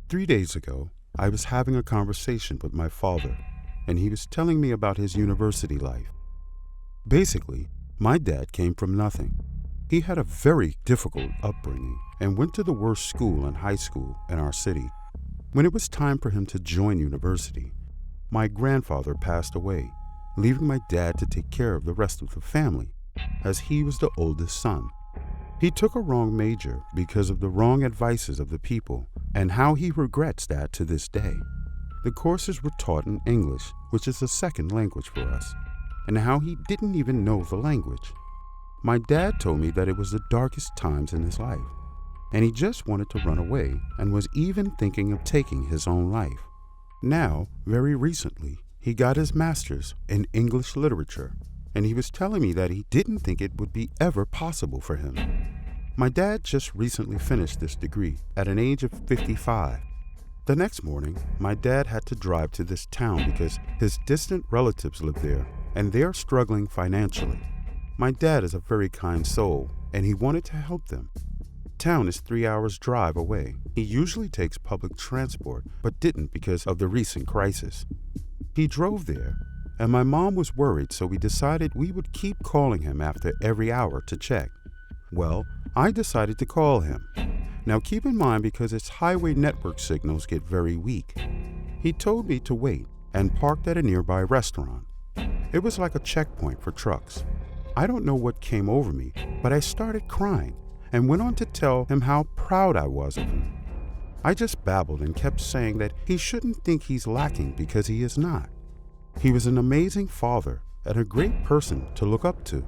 3 days ago, I was having a conversation with my father, and he was telling me about his university life. Basically, my dad came from nothing. He had a very difficult upbringing and went to the worst school and high school in our city. When it was time for him to join university, my grandfather passed away, leaving my dad to take care of the rest of the family, as he was the oldest son. He took a wrong major because of the wrong advices of the people, and how he regrets that to this day. The courses were taught in English, which is a second language for us, and how he didn't even know the language. My dad told me that it was the darkest times in his life, and he just wanted to run away and was even thinking of taking his own life. Now, very recently, he got his master's in English literature, and he was telling me that he didn't think it would be ever possible for him. My dad just recently finished this degree at an age of 55. The next morning, my dad had to drive to this town because his distant relatives live there, and they are struggling financially. My dad is a very kind soul, and he wanted to help them. Town is 3 hours drive away. He usually takes public transport, but didn't because of the recent crisis. He drove there, and my mom was worried, so we decided we would keep calling him after every hour to check. Well, I decided to call him. Now keep in mind, because its highway network signals get very weak. He told me to wait and parked at a nearby restaurant. It was like a checkpoint for trucks. I don't know what came over me, but I started crying and went on to tell him how proud I was of him. I just babbled and kept saying that he shouldn't think he's lacking because he is not. He was an amazing father and a great person to look up to.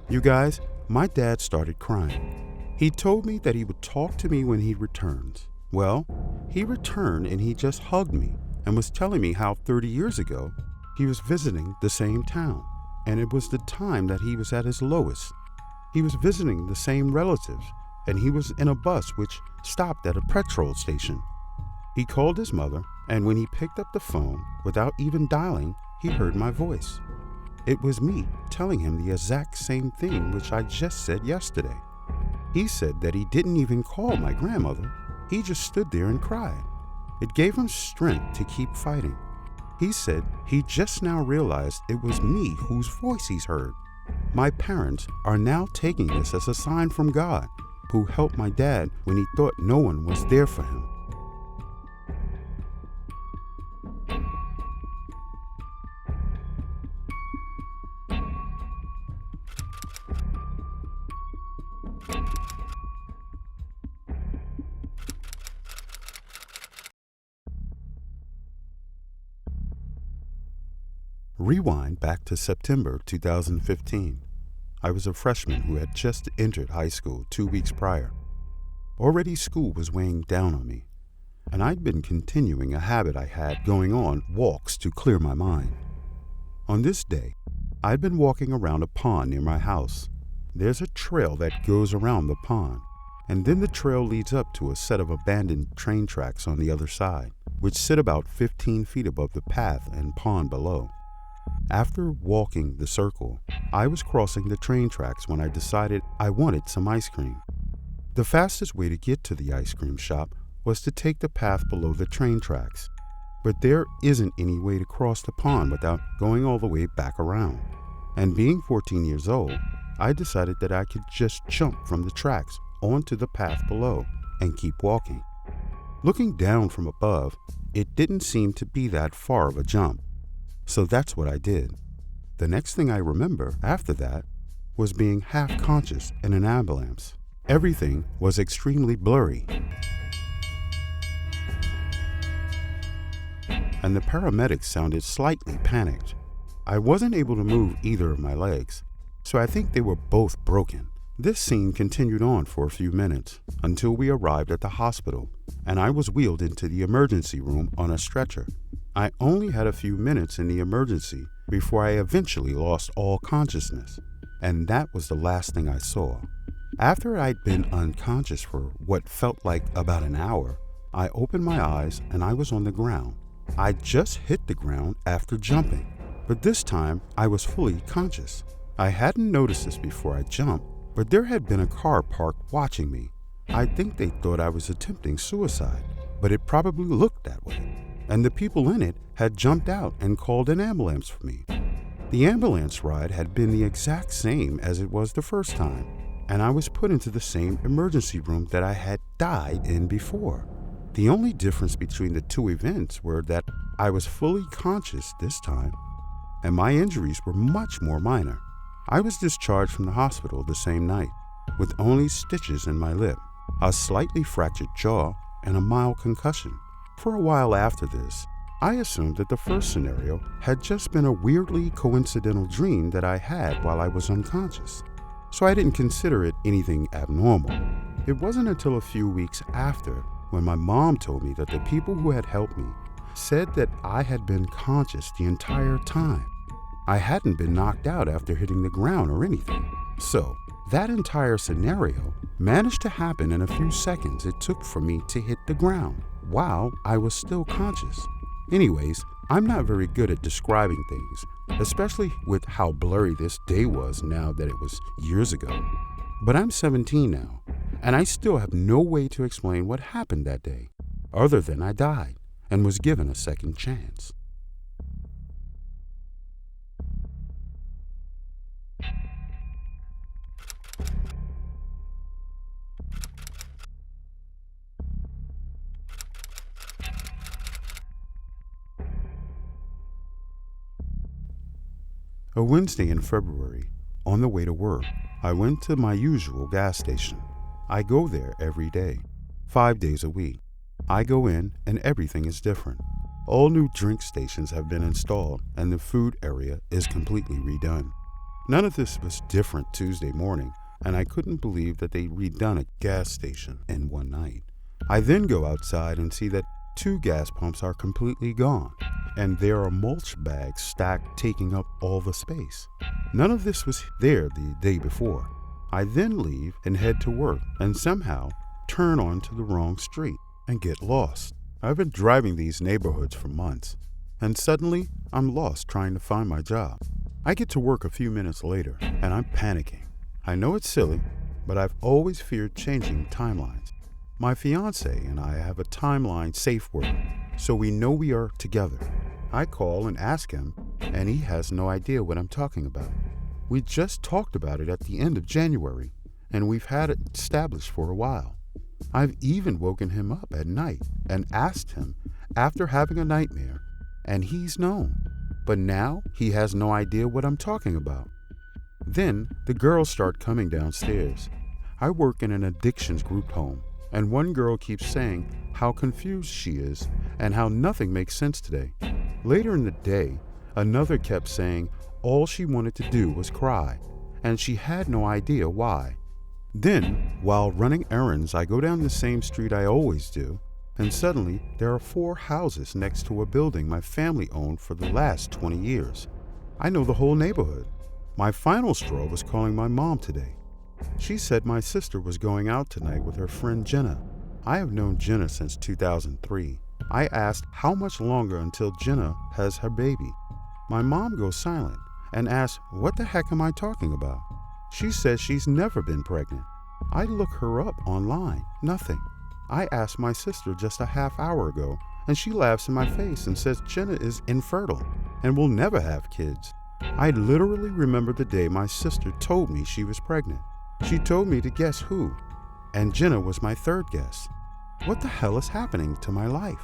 You guys, my dad started crying. He told me that he would talk to me when he returns. Well, he returned and he just hugged me and was telling me how 30 years ago he was visiting the same town, and it was the time that he was at his lowest. He was visiting the same relatives, and he was in a bus which stopped at a petrol station. He called his mother, and when he picked up the phone, without even dialing, he heard my voice. It was me telling him the exact same thing which I just said yesterday. He said that he didn't even call my grandmother. He just stood there and cried. It gave him strength to keep fighting. He said he just now realized it was me whose voice he's heard. My parents are now taking this as a sign from God, who helped my dad when he thought no one was there for him. Rewind back to September 2015. I was a freshman who had just entered high school 2 weeks prior. Already school was weighing down on me, and I'd been continuing a habit I had, going on walks to clear my mind. On this day, I'd been walking around a pond near my house. There's a trail that goes around the pond, and then the trail leads up to a set of abandoned train tracks on the other side, which sit about 15 feet above the path and pond below. After walking the circle, I was crossing the train tracks when I decided I wanted some ice cream. The fastest way to get to the ice cream shop was to take the path below the train tracks, but there isn't any way to cross the pond without going all the way back around. And being 14 years old, I decided that I could just jump from the tracks onto the path below and keep walking. Looking down from above, it didn't seem to be that far of a jump. So that's what I did. The next thing I remember after that was being half conscious in an ambulance. Everything was extremely blurry, and the paramedics sounded slightly panicked. I wasn't able to move either of my legs, so I think they were both broken. This scene continued on for a few minutes until we arrived at the hospital, and I was wheeled into the emergency room on a stretcher. I only had a few minutes in the emergency before I eventually lost all consciousness, and that was the last thing I saw. After I'd been unconscious for what felt like about an hour, I opened my eyes and I was on the ground. I just hit the ground after jumping, but this time I was fully conscious. I hadn't noticed this before I jumped, but there had been a car parked watching me. I think they thought I was attempting suicide. but it probably looked that way, and the people in it had jumped out and called an ambulance for me. The ambulance ride had been the exact same as it was the first time, and I was put into the same emergency room that I had died in before. The only difference between the two events were that I was fully conscious this time, and my injuries were much more minor. I was discharged from the hospital the same night, with only stitches in my lip, a slightly fractured jaw, and a mild concussion. For a while after this, I assumed that the first scenario had just been a weirdly coincidental dream that I had while I was unconscious, so I didn't consider it anything abnormal. It wasn't until a few weeks after when my mom told me that the people who had helped me said that I had been conscious the entire time. I hadn't been knocked out after hitting the ground or anything. So, that entire scenario managed to happen in a few seconds it took for me to hit the ground while I was still conscious. Anyways, I'm not very good at describing things, especially with how blurry this day was now that it was years ago. But I'm 17 now, and I still have no way to explain what happened that day, other than I died and was given a second chance. A Wednesday in February, on the way to work, I went to my usual gas station. I go there every day, 5 days a week. I go in and everything is different. All new drink stations have been installed and the food area is completely redone. None of this was different Tuesday morning, and I couldn't believe that they'd redone a gas station in one night. I then go outside and see that 2 gas pumps are completely gone, and there are mulch bags stacked taking up all the space. None of this was there the day before. I then leave and head to work and somehow turn onto the wrong street and get lost. I've been driving these neighborhoods for months, and suddenly I'm lost trying to find my job. I get to work a few minutes later and I'm panicking. I know it's silly, but I've always feared changing timelines. My fiance and I have a timeline safe word, so we know we are together. I call and ask him, and he has no idea what I'm talking about. We just talked about it at the end of January, and we've had it established for a while. I've even woken him up at night and asked him after having a nightmare, and he's known. But now he has no idea what I'm talking about. Then the girls start coming downstairs. I work in an addictions group home, and one girl keeps saying how confused she is and how nothing makes sense today. Later in the day, another kept saying all she wanted to do was cry, and she had no idea why. Then, while running errands, I go down the same street I always do, and suddenly there are 4 houses next to a building my family owned for the last 20 years. I know the whole neighborhood. My final straw was calling my mom today. She said my sister was going out tonight with her friend Jenna. I have known Jenna since 2003. I asked how much longer until Jenna has her baby. My mom goes silent and asks, what the heck am I talking about? She says she's never been pregnant. I look her up online, nothing. I asked my sister just a half hour ago, and she laughs in my face and says Jenna is infertile and will never have kids. I literally remember the day my sister told me she was pregnant. She told me to guess who, and Jenna was my third guess. What the hell is happening to my life?